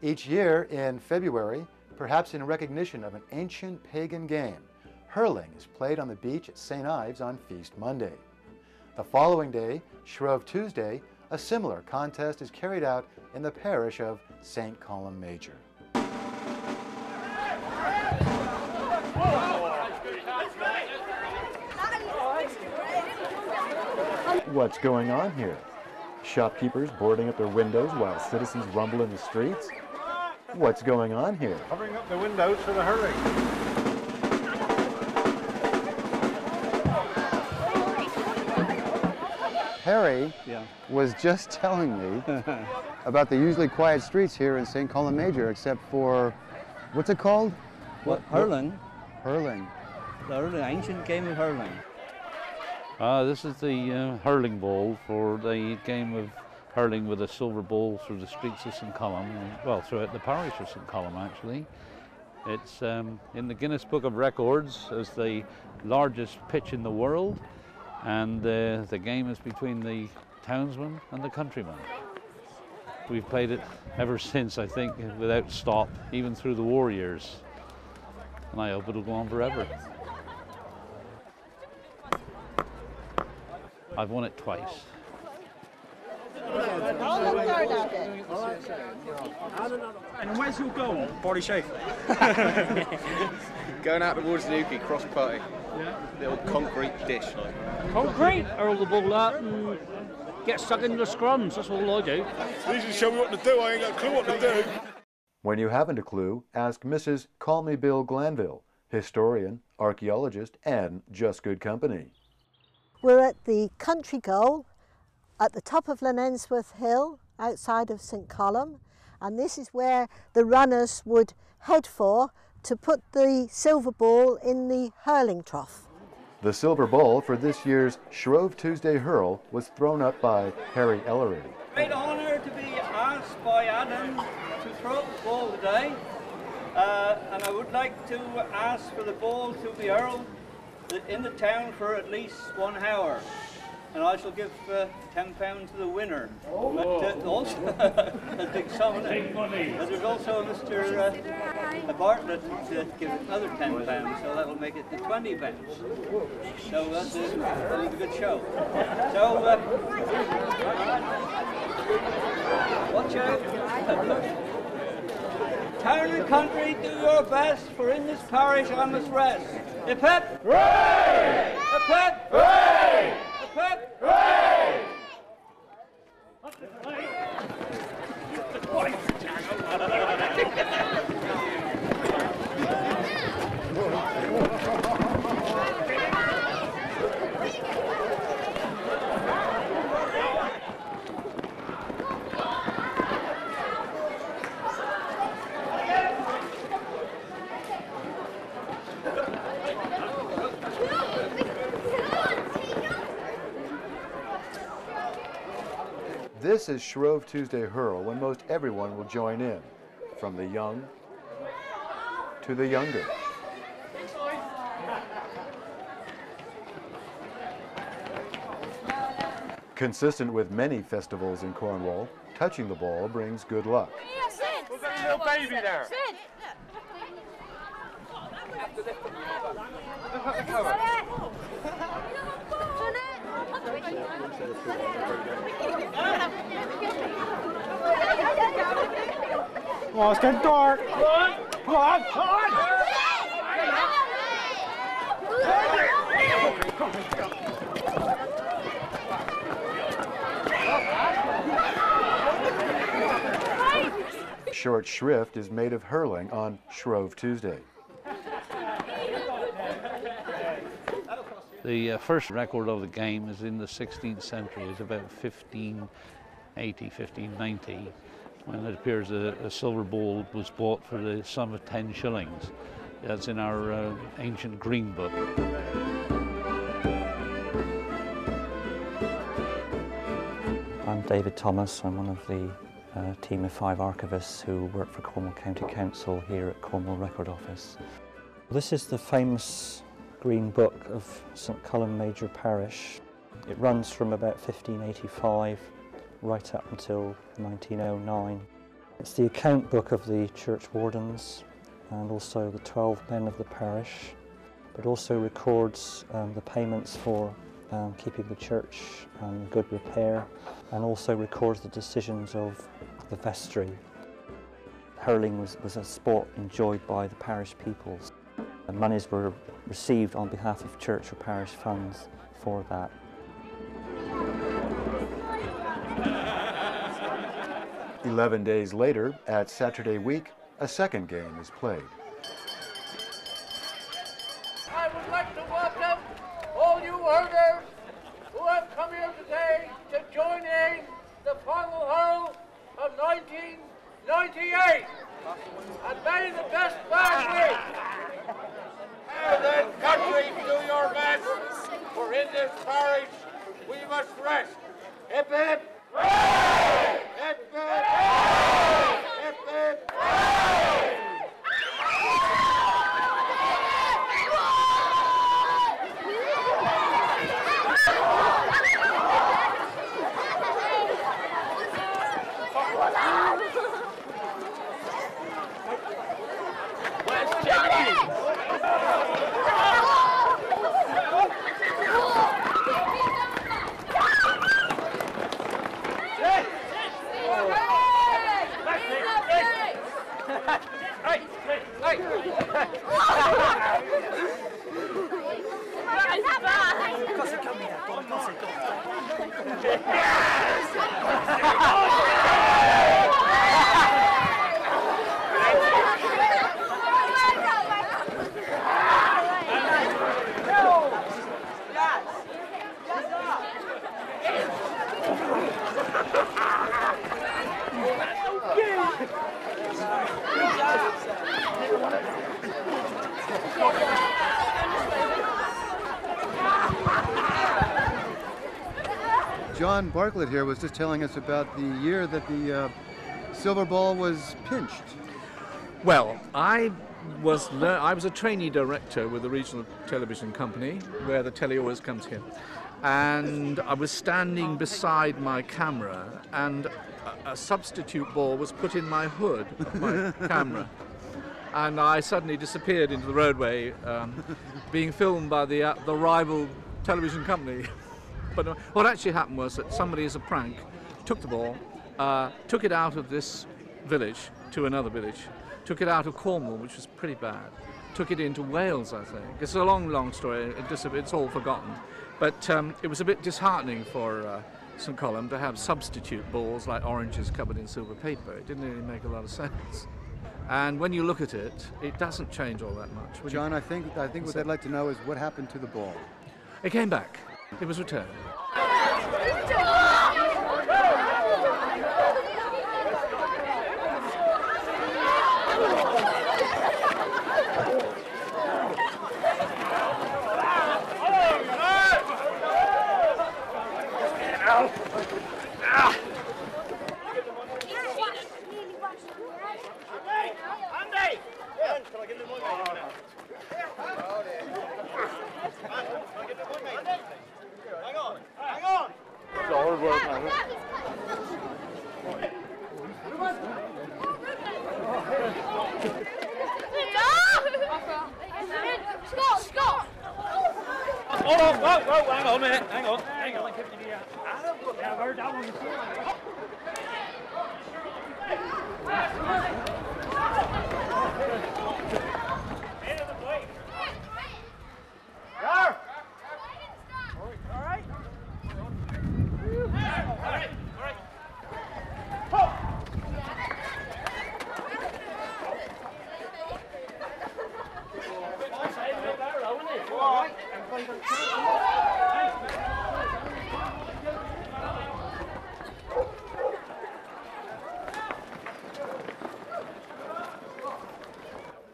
Each year in February, perhaps in recognition of an ancient pagan game, hurling is played on the beach at St. Ives on Feast Monday. The following day, Shrove Tuesday, a similar contest is carried out in the parish of St. Columb Major. What's going on here? Shopkeepers boarding up their windows while citizens rumble in the streets? What's going on here? Covering up the windows for the hurling. Harry was just telling me about the usually quiet streets here in St. Columb Major, except for, what's it called? What? Hurling? Hurling. The ancient game of hurling. This is the hurling ball for the game of hurling with a silver ball through the streets of St. Columb, well, throughout the parish of St. Column actually. It's in the Guinness Book of Records as the largest pitch in the world, and the game is between the townsman and the countryman. We've played it ever since, I think, without stop, even through the war years, and I hope it'll go on forever. I've won it twice. And where's your goal? Body shape. Going out towards the Nuki, cross putty. Yeah. Little concrete dish. Like. Concrete? Hurl the ball out and get stuck into the scrums. That's all I do. Please just show me what to do. I ain't got a clue what to do. When you haven't a clue, ask Mrs. Call Me Bill Glanville, historian, archaeologist, and just good company. We're at the country goal at the top of Llanensworth Hill outside of St. Columb, and this is where the runners would head for to put the silver ball in the hurling trough. The silver ball for this year's Shrove Tuesday hurl was thrown up by Harry Ellery. Great honour to be asked by Adam to throw up the ball today, and I would like to ask for the ball to be hurled in the town for at least 1 hour, and I shall give £10 to the winner. But also a big sum in it. But there's also Mr. Bartlett to give another £10, so that will make it to £20. So that'll be a good show. So watch out. Town and country, do your best, for in this parish I must rest. Hip hip! Hooray! Hip hip! Hooray! Hip hip! Hooray! This is Shrove Tuesday hurl, when most everyone will join in, from the young to the younger. Consistent with many festivals in Cornwall, touching the ball brings good luck. We've got a little baby there. Oh, it's getting dark. Come on, come on. Short shrift is made of hurling on Shrove Tuesday. The first record of the game is in the 16th century. It's about 1580, 1590, when it appears a silver ball was bought for the sum of 10 shillings. That's in our ancient green book. I'm David Thomas. I'm one of the team of 5 archivists who work for Cornwall County Council here at Cornwall Record Office. This is the famous Green Book of St. Columb Major Parish. It runs from about 1585 right up until 1909. It's the account book of the church wardens and also the 12 men of the parish, but also records the payments for keeping the church in good repair, and also records the decisions of the vestry. Hurling was a sport enjoyed by the parish peoples. The monies were received on behalf of church or parish funds for that. "11 days later, at Saturday week, a second game is played. I would like to welcome all you hurlers who have come here today to join in the final hurl of 1998. And may the best man win. Now then, country, do your best, for in this parish we must rest. Hip hip! Hooray! Hip hip! Hooray! Hip hip! Hooray! John Bartlett here was just telling us about the year that the silver ball was pinched. Well, I was a trainee director with the regional television company where the telly always comes here, and I was standing beside my camera, and a substitute ball was put in my hood of my camera, and I suddenly disappeared into the roadway, being filmed by the rival television company. But what actually happened was that somebody, as a prank, took the ball, took it out of this village to another village, took it out of Cornwall, which was pretty bad, took it into Wales, I think. It's a long, long story. It's all forgotten. But it was a bit disheartening for St. Column to have substitute balls like oranges covered in silver paper. It didn't really make a lot of sense. And when you look at it, it doesn't change all that much. John, I think what they'd like to know is what happened to the ball. It came back. It was returned. Hold on, whoa, hang on a minute, hang on. Yeah, where'd that one End of the plate. Go! All right.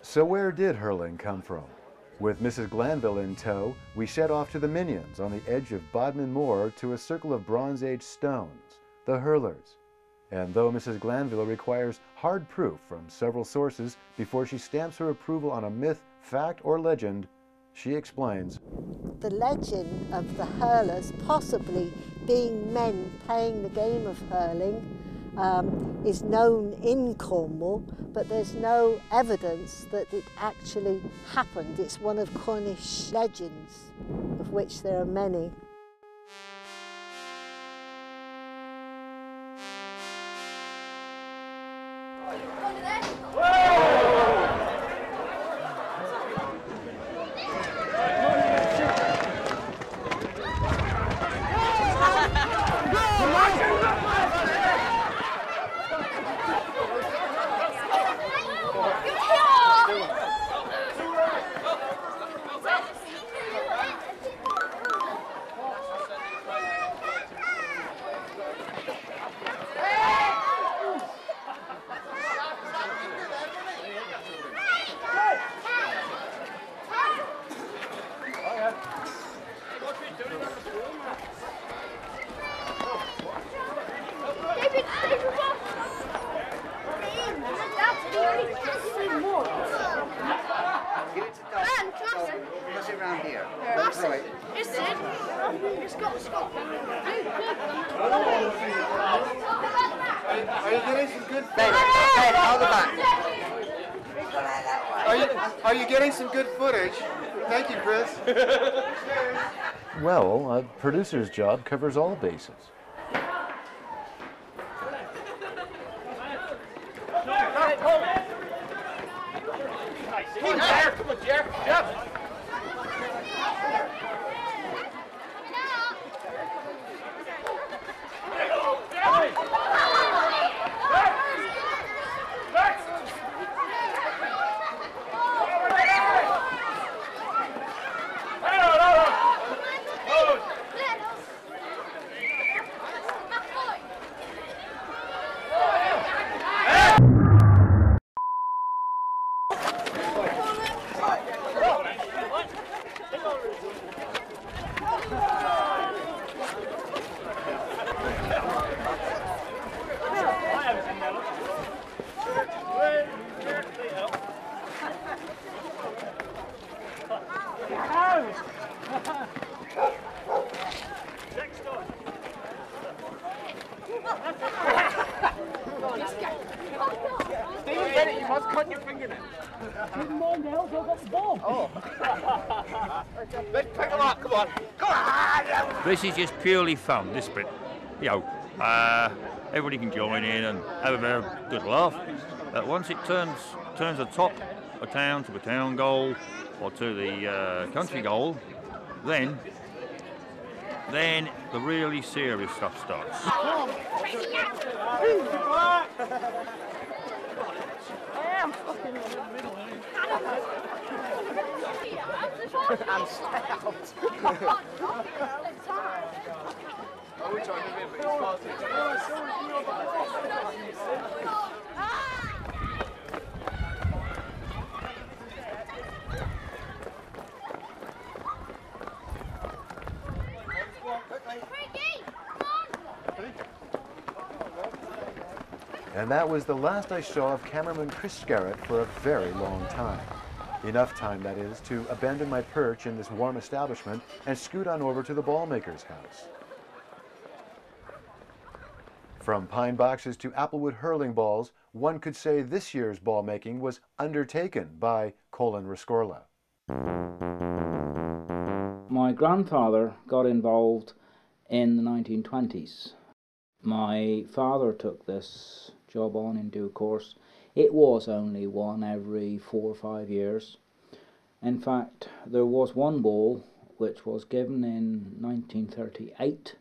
So where did hurling come from? With Mrs. Glanville in tow, we set off to the Minions on the edge of Bodmin Moor to a circle of Bronze Age stones, the hurlers. And though Mrs. Glanville requires hard proof from several sources before she stamps her approval on a myth, fact, or legend, she explains. The legend of the hurlers possibly being men playing the game of hurling is known in Cornwall, but there's no evidence that it actually happened. It's one of Cornish legends, of which there are many. Around here. That's Right. It's it. It's got. Are you getting some good footage? Hey, hold the back. Are you getting some good footage? Thank you, Chris. Well, a producer's job covers all bases. Come on, Jer. Yep. You must cut your fingernail. Keep them on now, so I've got the ball. Oh. Let's pick them up, come on. Come on! This is just purely fun, this bit. You know, everybody can join in and have a very good laugh. But once it turns the top of town to a town goal or to the country goal, then the really serious stuff starts. I am fucking in the middle. I'm stout. Oh, we're trying to move it as And that was the last I saw of cameraman Chris Scarrett for a very long time. Enough time, that is, to abandon my perch in this warm establishment and scoot on over to the ballmaker's house. From pine boxes to applewood hurling balls, one could say this year's ball making was undertaken by Colin Rescorla. My grandfather got involved in the 1920s. My father took this job on in due course. It was only one every 4 or 5 years. In fact, there was one ball which was given in 1938,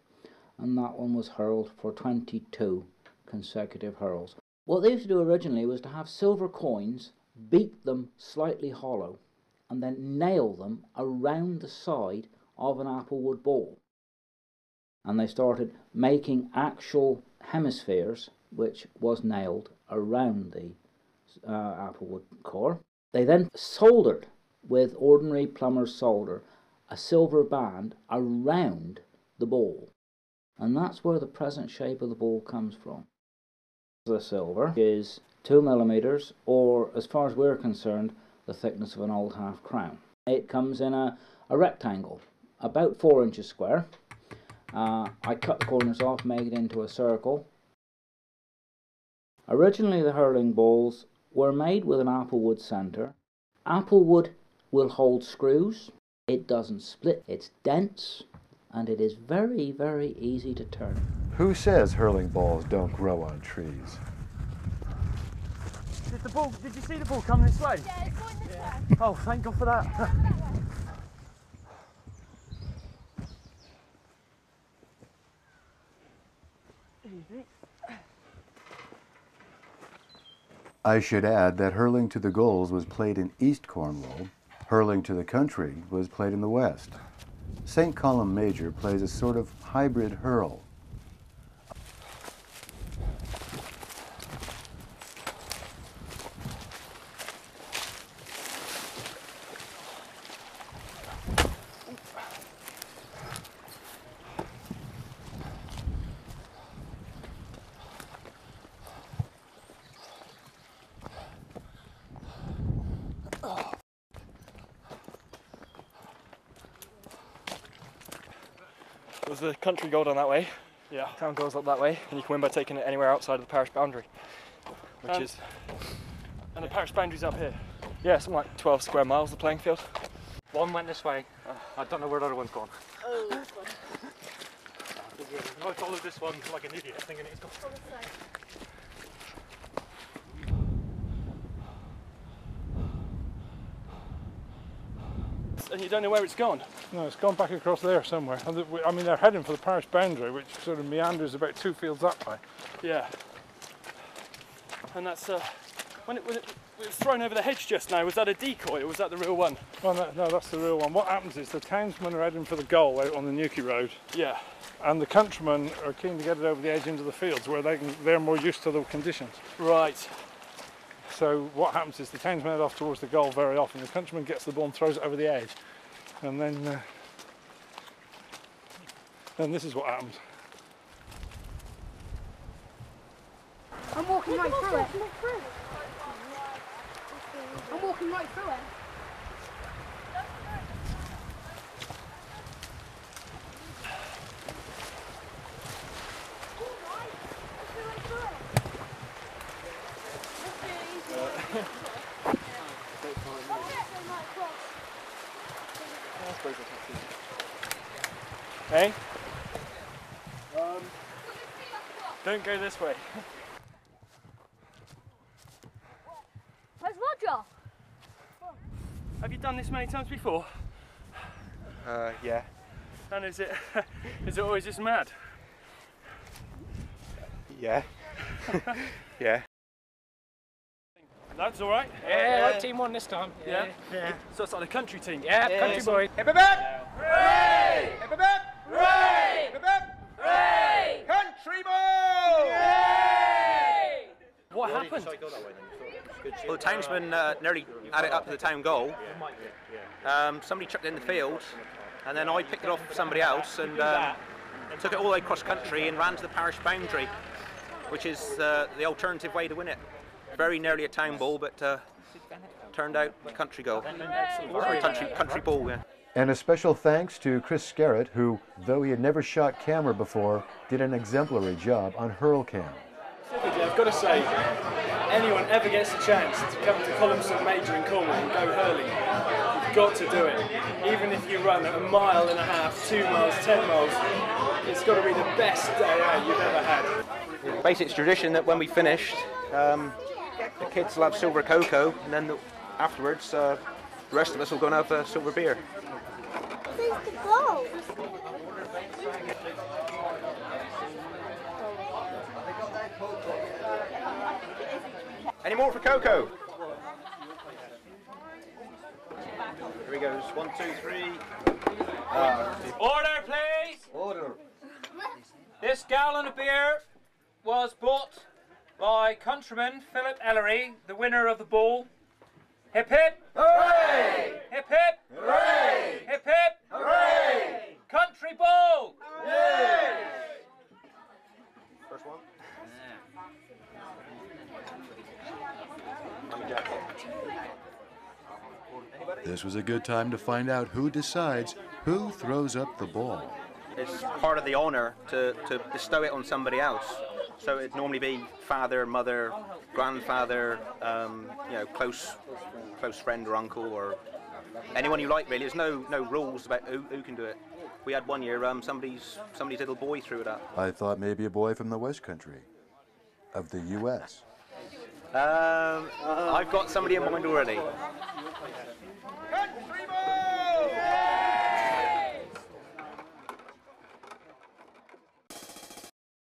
and that one was hurled for 22 consecutive hurls. What they used to do originally was to have silver coins, beat them slightly hollow, and then nail them around the side of an applewood ball. And they started making actual hemispheres, which was nailed around the applewood core. They then soldered with ordinary plumber's solder a silver band around the ball, and that's where the present shape of the ball comes from. The silver is 2 millimeters, or as far as we're concerned, the thickness of an old half crown. It comes in a rectangle, about 4 inches square. I cut the corners off, made it into a circle, Originally the hurling balls were made with an applewood centre. Applewood will hold screws, it doesn't split, it's dense, and it is very, very easy to turn. Who says hurling balls don't grow on trees? Did you see the ball coming this way? Yeah, it's going this way. Oh, thank God for that. I should add that hurling to the goals was played in East Cornwall. Hurling to the country was played in the West. St. Columb Major plays a sort of hybrid hurl. There's the country goal down that way. Yeah. Town goal's up that way, and you can win by taking it anywhere outside of the parish boundary, which is. And the parish boundary's up here. Yeah, something like 12 square miles, the playing field. One went this way. I don't know where the other one's gone. Oh. I followed this one like an idiot, thinking it's gone. And you don't know where it's gone? No, it's gone back across there somewhere. I mean, they're heading for the parish boundary, which sort of meanders about 2 fields that way. Yeah. And that's, when it was thrown over the hedge just now, was that a decoy or was that the real one? Oh, no, that's the real one. What happens is the townsmen are heading for the goal out on the Newquay Road. Yeah. And the countrymen are keen to get it over the edge into the fields where they're more used to the conditions. Right. So what happens is the townsman head off towards the goal very often. The countryman gets the ball and throws it over the edge. And then this is what happens. I'm walking right through it. I'm walking right through it. Hey? Don't go this way. Where's Roger? Have you done this many times before? Yeah. And is it always this mad? Yeah. Yeah. That's all right. Yeah, like team one this time. Yeah. So it's like the country team. Yeah, country boy. Hip hip hip! Hooray! Hip hip hip! Hooray! Hip hip hip! Hooray! Country ball! Yay! What happened? Well, the townsman nearly had it up to the town goal. Somebody chucked it in the field, and then I picked it off somebody else and took it all the way across country and ran to the parish boundary, which is the alternative way to win it. Very nearly a town ball, but turned out a country goal. Sorry, country ball, yeah. And a special thanks to Chris Scarrett, who, though he had never shot camera before, did an exemplary job on Hurl Cam. Specifically, I've got to say, anyone ever gets a chance to come to Column Major in Cornwall and go hurling, you've got to do it. Even if you run a mile and a half, 2 miles, 10 miles, it's got to be the best day out you've ever had. Basically, it's tradition that when we finished, the kids will have silver cocoa, and then afterwards, the rest of us will go and have silver beer. Where's the ball? Any more for cocoa? Here we go. 1, 2, 3. Order, please. Order. This gallon of beer was bought by countryman Philip Ellery, the winner of the ball. Hip hip! Hooray! Hip hip! Hooray! Hip hip! Hooray! Country ball! Yay! First one. This was a good time to find out who decides who throws up the ball. It's part of the honour to bestow it on somebody else. So it'd normally be father, mother, grandfather, you know, close friend or uncle or anyone you like really. There's no rules about who can do it. We had one year somebody's little boy threw it up. I thought maybe a boy from the West Country of the U.S. I've got somebody in mind already.